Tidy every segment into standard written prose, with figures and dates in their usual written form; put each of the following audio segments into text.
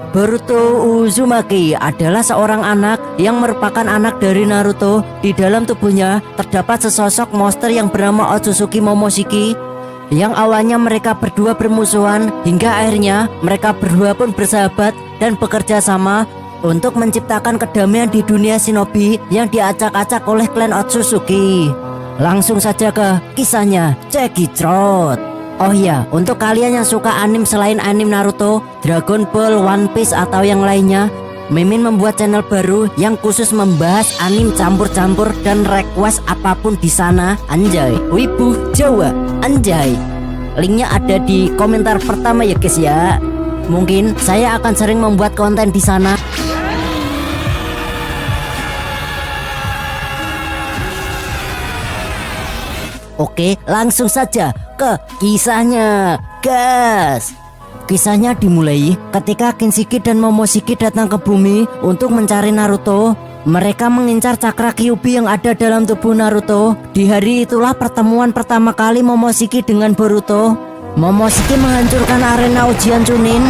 Boruto Uzumaki adalah seorang anak yang merupakan anak dari Naruto. Di dalam tubuhnya terdapat sesosok monster yang bernama Otsutsuki Momoshiki. Yang awalnya mereka berdua bermusuhan, hingga akhirnya mereka berdua pun bersahabat dan bekerja sama untuk menciptakan kedamaian di dunia shinobi yang diacak-acak oleh klan Otsutsuki. Langsung saja ke kisahnya, check it out. Oh iya, untuk kalian yang suka anime selain anime Naruto, Dragon Ball, One Piece atau yang lainnya, Mimin membuat channel baru yang khusus membahas anime campur-campur dan request apapun di sana. Anjay, wibu Jawa, anjay. Linknya ada di komentar pertama ya guys ya. Mungkin saya akan sering membuat konten di sana. Oke, langsung saja ke kisahnya, guys. Kisahnya dimulai ketika Kinshiki dan Momoshiki datang ke bumi untuk mencari Naruto. Mereka mengincar cakra Kyuubi yang ada dalam tubuh Naruto. Di hari itulah pertemuan pertama kali Momoshiki dengan Boruto. Momoshiki menghancurkan arena ujian Chunin.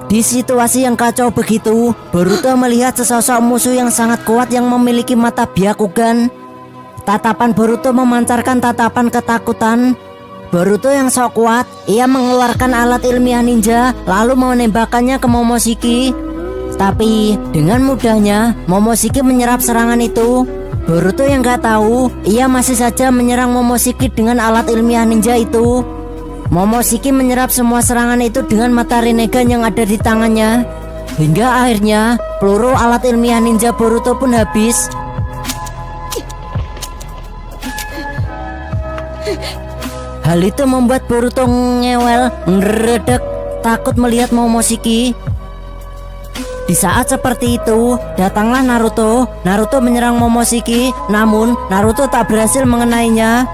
Di situasi yang kacau begitu, Boruto melihat sesosok musuh yang sangat kuat yang memiliki mata Byakugan. Tatapan Boruto memancarkan tatapan ketakutan. Boruto yang sok kuat, ia mengeluarkan alat ilmiah ninja lalu menembakkannya ke Momoshiki. Tapi dengan mudahnya Momoshiki menyerap serangan itu. Boruto yang gak tahu, ia masih saja menyerang Momoshiki dengan alat ilmiah ninja itu. Momoshiki menyerap semua serangan itu dengan mata Rinnegan yang ada di tangannya. Hingga akhirnya peluru alat ilmiah ninja Boruto pun habis. Hal itu membuat Boruto ngewel, ngeredek, takut melihat Momoshiki. Di saat seperti itu, datanglah Naruto. Naruto menyerang Momoshiki, namun Naruto tak berhasil mengenainya.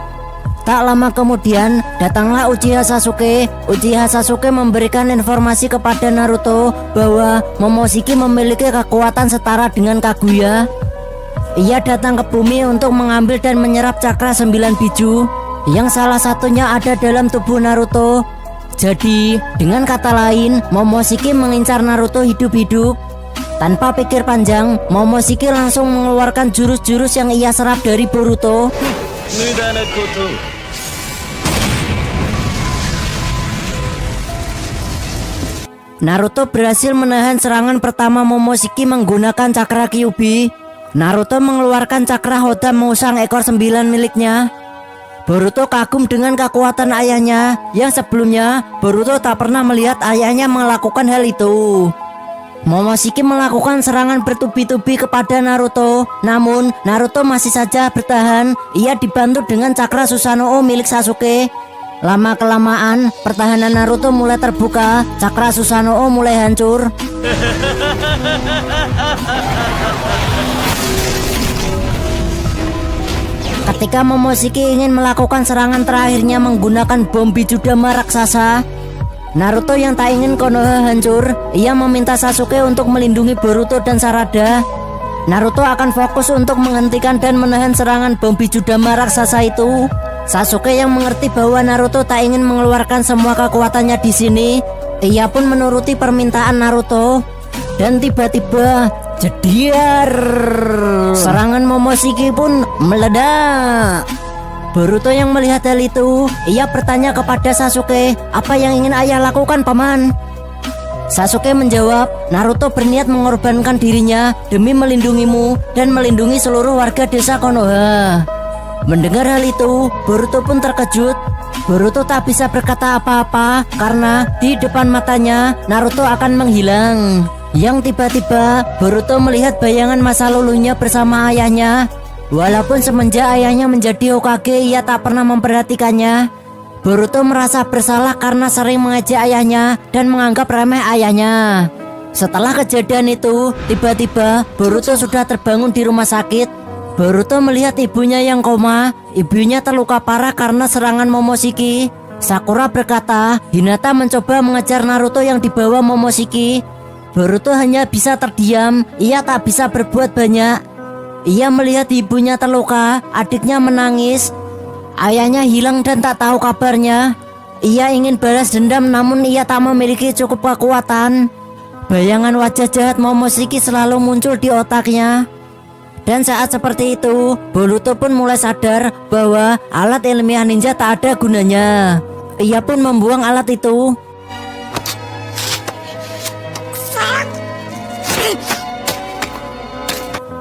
Tak lama kemudian, datanglah Uchiha Sasuke. Uchiha Sasuke memberikan informasi kepada Naruto bahwa Momoshiki memiliki kekuatan setara dengan Kaguya. Ia datang ke bumi untuk mengambil dan menyerap cakra 9 biju, yang salah satunya ada dalam tubuh Naruto. Jadi, dengan kata lain, Momoshiki mengincar Naruto hidup-hidup. Tanpa pikir panjang, Momoshiki langsung mengeluarkan jurus-jurus yang ia serap dari Boruto. Naruto berhasil menahan serangan pertama Momoshiki menggunakan cakra Kyuubi. Naruto mengeluarkan cakra Hodam Musang ekor 9 miliknya. Boruto kagum dengan kekuatan ayahnya, yang sebelumnya Boruto tak pernah melihat ayahnya melakukan hal itu. Momoshiki melakukan serangan bertubi-tubi kepada Naruto, namun Naruto masih saja bertahan. Ia dibantu dengan cakra Susanoo milik Sasuke. Lama-kelamaan pertahanan Naruto mulai terbuka, cakra Susanoo mulai hancur. Ketika Momoshiki ingin melakukan serangan terakhirnya menggunakan bom Bijudama raksasa, Naruto yang tak ingin Konoha hancur, ia meminta Sasuke untuk melindungi Boruto dan Sarada. Naruto akan fokus untuk menghentikan dan menahan serangan bom Bijudama raksasa itu. Sasuke yang mengerti bahwa Naruto tak ingin mengeluarkan semua kekuatannya di sini, ia pun menuruti permintaan Naruto. Dan tiba-tiba jediar, serangan Momoshiki pun meledak. Boruto yang melihat hal itu, ia bertanya kepada Sasuke, apa yang ingin ayah lakukan paman? Sasuke menjawab, Naruto berniat mengorbankan dirinya demi melindungimu dan melindungi seluruh warga desa Konoha. Mendengar hal itu, Boruto pun terkejut. Boruto tak bisa berkata apa-apa karena di depan matanya Naruto akan menghilang. Yang tiba-tiba Boruto melihat bayangan masa lalunya bersama ayahnya. Walaupun semenjak ayahnya menjadi Hokage, ia tak pernah memperhatikannya. Boruto merasa bersalah karena sering mengejek ayahnya dan menganggap remeh ayahnya. Setelah kejadian itu, tiba-tiba Boruto sudah terbangun di rumah sakit. Boruto melihat ibunya yang koma. Ibunya terluka parah karena serangan Momoshiki. Sakura berkata, Hinata mencoba mengejar Naruto yang dibawa Momoshiki. Boruto hanya bisa terdiam, ia tak bisa berbuat banyak. Ia melihat ibunya terluka, adiknya menangis. ayahnya hilang dan tak tahu kabarnya. Ia ingin balas dendam namun ia tak memiliki cukup kekuatan. Bayangan wajah jahat Momoshiki selalu muncul di otaknya. Dan saat seperti itu, Boruto pun mulai sadar bahwa alat ilmiah ninja tak ada gunanya. Ia pun membuang alat itu.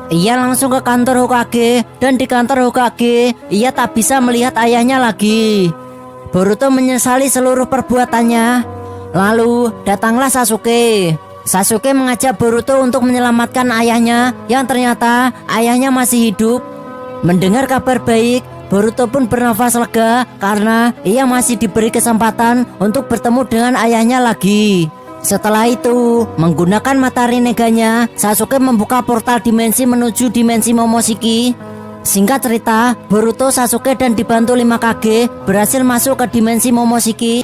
Ia langsung ke kantor Hokage, dan di kantor Hokage, ia tak bisa melihat ayahnya lagi. Boruto menyesali seluruh perbuatannya. Lalu datanglah Sasuke. Sasuke mengajak Boruto untuk menyelamatkan ayahnya, yang ternyata ayahnya masih hidup. Mendengar kabar baik, Boruto pun bernafas lega karena ia masih diberi kesempatan untuk bertemu dengan ayahnya lagi. Setelah itu, menggunakan mata Rinnegan-nya, Sasuke membuka portal dimensi menuju dimensi Momoshiki. Singkat cerita, Boruto, Sasuke dan dibantu 5 Kage berhasil masuk ke dimensi Momoshiki.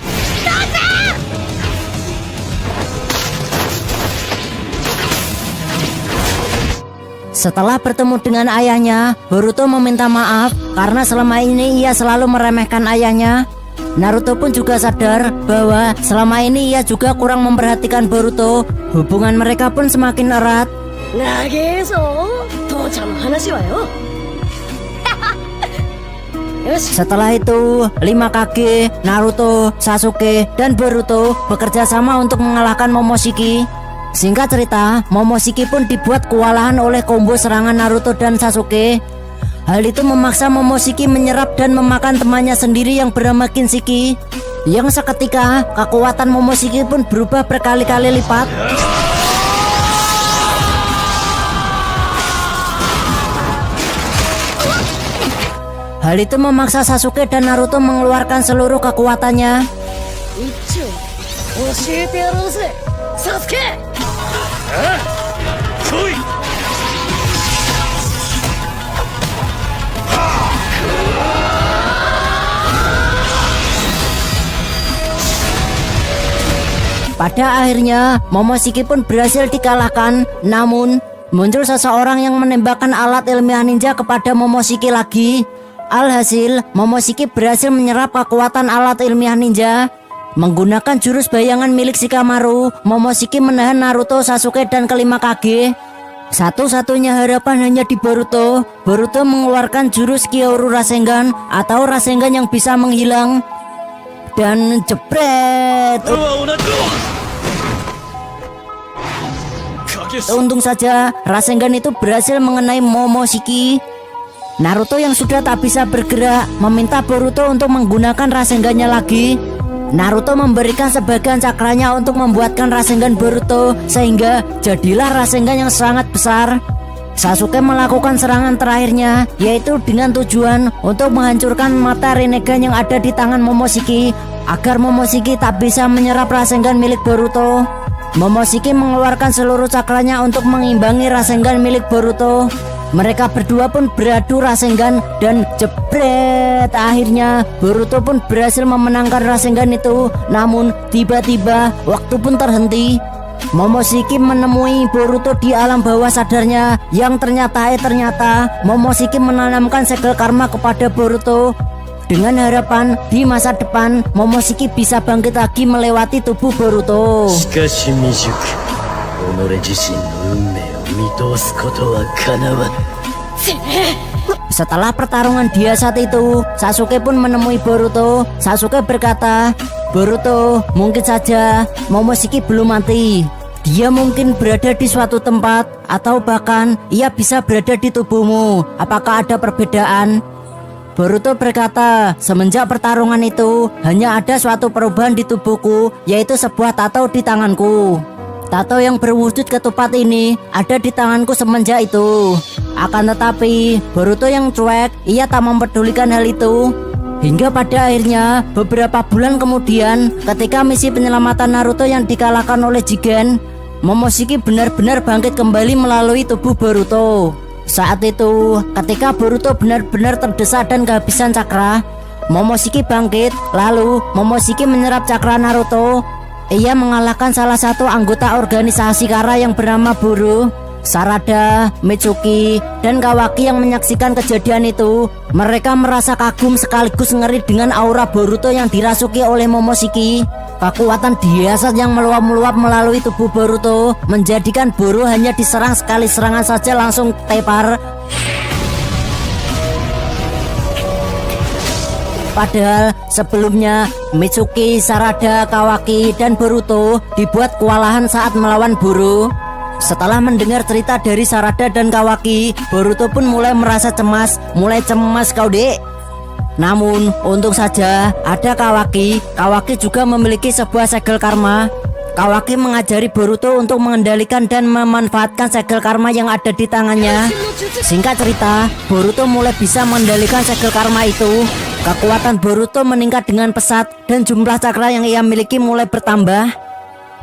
Setelah bertemu dengan ayahnya, Boruto meminta maaf karena selama ini ia selalu meremehkan ayahnya. Naruto pun juga sadar bahwa selama ini ia juga kurang memperhatikan Boruto. Hubungan mereka pun semakin erat. Setelah itu, 5 Kage, Naruto, Sasuke, dan Boruto bekerja sama untuk mengalahkan Momoshiki. Singkat cerita, Momoshiki pun dibuat kewalahan oleh combo serangan Naruto dan Sasuke. Hal itu memaksa Momoshiki menyerap dan memakan temannya sendiri yang bernama Kinshiki. Yang seketika, kekuatan Momoshiki pun berubah berkali-kali lipat. Hal itu memaksa Sasuke dan Naruto mengeluarkan seluruh kekuatannya. Pada akhirnya, Momoshiki pun berhasil dikalahkan. Namun, muncul seseorang yang menembakkan alat ilmiah ninja kepada Momoshiki lagi. Alhasil, Momoshiki berhasil menyerap kekuatan alat ilmiah ninja. Menggunakan jurus bayangan milik Shikamaru, Momoshiki menahan Naruto, Sasuke, dan kelima Kage. Satu-satunya harapan hanya di Boruto. Boruto mengeluarkan jurus Kyoru Rasengan atau Rasengan yang bisa menghilang. Dan jebret. Untung saja Rasengan itu berhasil mengenai Momoshiki. Naruto yang sudah tak bisa bergerak meminta Boruto untuk menggunakan Rasengan-nya lagi. Naruto memberikan sebagian cakranya untuk membuatkan Rasengan Boruto, sehingga jadilah Rasengan yang sangat besar. Sasuke melakukan serangan terakhirnya, yaitu dengan tujuan untuk menghancurkan mata Rinnegan yang ada di tangan Momoshiki, agar Momoshiki tak bisa menyerap Rasengan milik Boruto. Momoshiki mengeluarkan seluruh cakranya untuk mengimbangi Rasengan milik Boruto. Mereka berdua pun beradu Rasengan dan jebret. Akhirnya Boruto pun berhasil memenangkan Rasengan itu. Namun tiba-tiba waktu pun terhenti. Momoshiki menemui Boruto di alam bawah sadarnya, yang ternyata Momoshiki menanamkan segel karma kepada Boruto dengan harapan di masa depan Momoshiki bisa bangkit lagi melewati tubuh Boruto. Setelah pertarungan dia saat itu, Sasuke pun menemui Boruto. Sasuke berkata, "Boruto, mungkin saja Momoshiki belum mati. Dia mungkin berada di suatu tempat, atau bahkan ia bisa berada di tubuhmu. Apakah ada perbedaan?" Boruto berkata, "Semenjak pertarungan itu, hanya ada suatu perubahan di tubuhku, yaitu sebuah tato di tanganku. Tato yang berwujud ketupat ini ada di tanganku semenjak itu." Akan tetapi, Boruto yang cuek, ia tak mempedulikan hal itu. Hingga pada akhirnya, beberapa bulan kemudian, ketika misi penyelamatan Naruto yang dikalahkan oleh Jigen, Momoshiki benar-benar bangkit kembali melalui tubuh Boruto. Saat itu, ketika Boruto benar-benar terdesak dan kehabisan cakra, Momoshiki bangkit. Lalu Momoshiki menyerap cakra Naruto. Ia mengalahkan salah satu anggota organisasi Kara yang bernama Buru. Sarada, Mitsuki, dan Kawaki yang menyaksikan kejadian itu, mereka merasa kagum sekaligus ngeri dengan aura Boruto yang dirasuki oleh Momoshiki. Kekuatan dahsyat yang meluap-meluap melalui tubuh Boruto menjadikan Boru hanya diserang sekali serangan saja langsung tepar. Padahal sebelumnya Mitsuki, Sarada, Kawaki, dan Boruto dibuat kewalahan saat melawan Boru. Setelah mendengar cerita dari Sarada dan Kawaki, Boruto pun mulai merasa cemas. Mulai cemas kau dek. Namun untung saja ada Kawaki. Kawaki juga memiliki sebuah segel karma. Kawaki mengajari Boruto untuk mengendalikan dan memanfaatkan segel karma yang ada di tangannya. Singkat cerita, Boruto mulai bisa mengendalikan segel karma itu. Kekuatan Boruto meningkat dengan pesat dan jumlah cakra yang ia miliki mulai bertambah.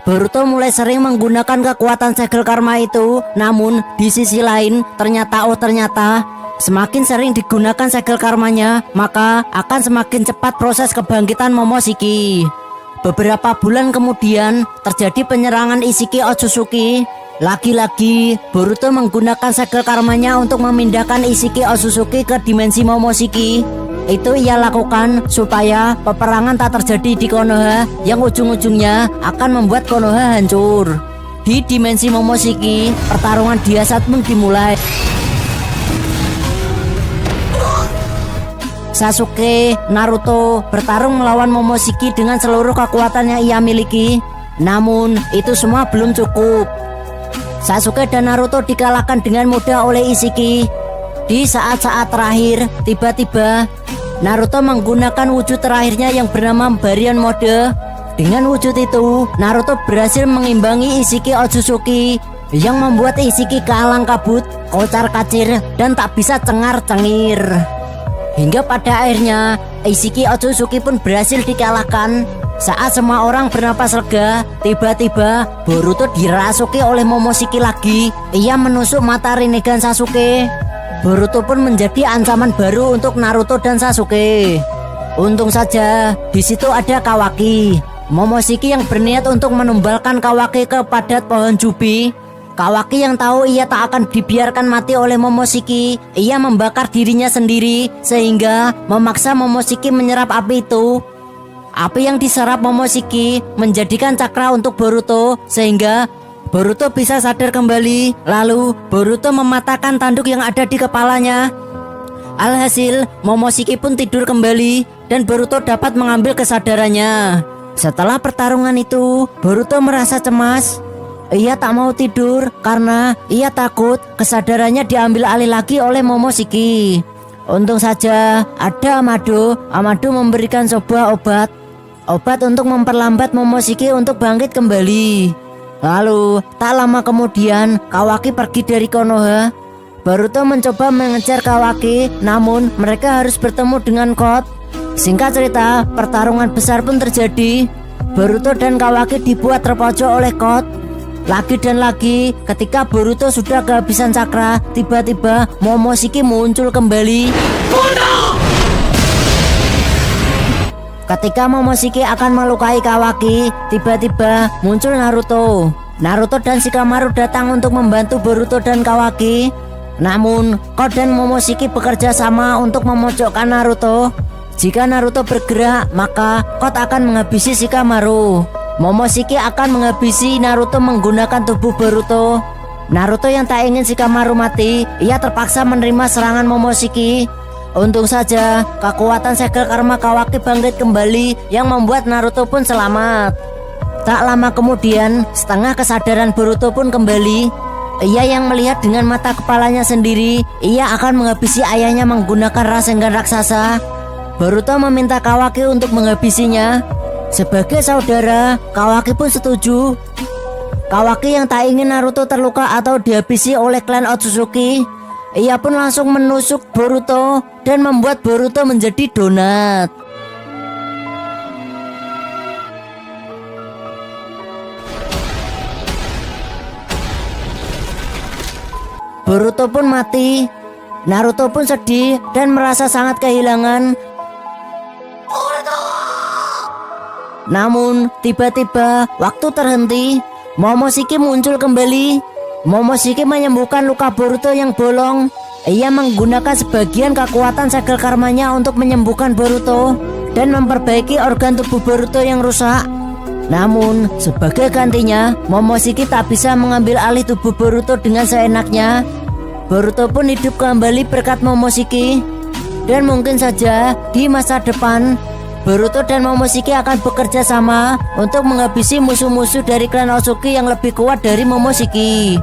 Boruto mulai sering menggunakan kekuatan segel karma itu. Namun di sisi lain ternyata semakin sering digunakan segel karmanya, maka akan semakin cepat proses kebangkitan Momoshiki. Beberapa bulan kemudian terjadi penyerangan Ishiki Otsutsuki. Lagi-lagi Boruto menggunakan segel karmanya untuk memindahkan Ishiki Otsutsuki ke dimensi Momoshiki. Itu ia lakukan supaya peperangan tak terjadi di Konoha yang ujung-ujungnya akan membuat Konoha hancur. Di dimensi Momoshiki, pertarungan dahsyat pun dimulai. Sasuke, Naruto bertarung melawan Momoshiki dengan seluruh kekuatan yang ia miliki. Namun itu semua belum cukup. Sasuke dan Naruto dikalahkan dengan mudah oleh Ishiki. Di saat-saat terakhir, tiba-tiba Naruto menggunakan wujud terakhirnya yang bernama Baryon Mode. Dengan wujud itu, Naruto berhasil mengimbangi Ishiki Otsutsuki yang membuat Ishiki kalang kabut, kocar-kacir, dan tak bisa cengar-cengir. Hingga pada akhirnya, Ishiki Otsutsuki pun berhasil dikalahkan. Saat semua orang bernapas lega, tiba-tiba Boruto dirasuki oleh Momoshiki lagi. Ia menusuk mata Rinnegan Sasuke. Boruto pun menjadi ancaman baru untuk Naruto dan Sasuke. Untung saja di situ ada Kawaki. Momoshiki yang berniat untuk menumbalkan Kawaki ke padat pohon jubi. Kawaki yang tahu ia tak akan dibiarkan mati oleh Momoshiki, ia membakar dirinya sendiri sehingga memaksa Momoshiki menyerap api itu. Api yang diserap Momoshiki menjadikan cakra untuk Boruto sehingga Boruto bisa sadar kembali. Lalu Boruto mematahkan tanduk yang ada di kepalanya. Alhasil Momoshiki pun tidur kembali dan Boruto dapat mengambil kesadarannya. Setelah pertarungan itu, Boruto merasa cemas. Ia tak mau tidur karena ia takut kesadarannya diambil alih lagi oleh Momoshiki. Untung saja ada Amado. Amado memberikan sebuah obat untuk memperlambat Momoshiki untuk bangkit kembali. Lalu, tak lama kemudian, Kawaki pergi dari Konoha. Boruto mencoba mengejar Kawaki, namun mereka harus bertemu dengan Kot. Singkat cerita, pertarungan besar pun terjadi. Boruto dan Kawaki dibuat terpojok oleh Kot. Lagi dan lagi, ketika Boruto sudah kehabisan cakra, tiba-tiba Momoshiki muncul kembali. Ketika Momoshiki akan melukai Kawaki, tiba-tiba muncul Naruto. Naruto dan Shikamaru datang untuk membantu Boruto dan Kawaki. Namun, Kot dan Momoshiki bekerja sama untuk memojokkan Naruto. Jika Naruto bergerak, maka Kot akan menghabisi Shikamaru. Momoshiki akan menghabisi Naruto menggunakan tubuh Boruto. Naruto yang tak ingin Shikamaru mati, ia terpaksa menerima serangan Momoshiki. Untung saja kekuatan segel karma Kawaki bangkit kembali yang membuat Naruto pun selamat. Tak lama kemudian, setengah kesadaran Boruto pun kembali. Ia yang melihat dengan mata kepalanya sendiri, ia akan menghabisi ayahnya menggunakan Rasengan raksasa. Boruto meminta Kawaki untuk menghabisinya. Sebagai saudara, Kawaki pun setuju. Kawaki yang tak ingin Naruto terluka atau dihabisi oleh klan Otsutsuki, ia pun langsung menusuk Boruto dan membuat Boruto menjadi donat. Boruto pun mati. Naruto pun sedih dan merasa sangat kehilangan. Namun tiba-tiba waktu terhenti. Momoshiki muncul kembali. Momoshiki menyembuhkan luka Boruto yang bolong. Ia menggunakan sebagian kekuatan segel karmanya untuk menyembuhkan Boruto dan memperbaiki organ tubuh Boruto yang rusak. Namun, sebagai gantinya, Momoshiki tak bisa mengambil alih tubuh Boruto dengan seenaknya. Boruto pun hidup kembali berkat Momoshiki. Dan mungkin saja di masa depan, Boruto dan Momoshiki akan bekerja sama untuk menghabisi musuh-musuh dari klan Ozuki yang lebih kuat dari Momoshiki.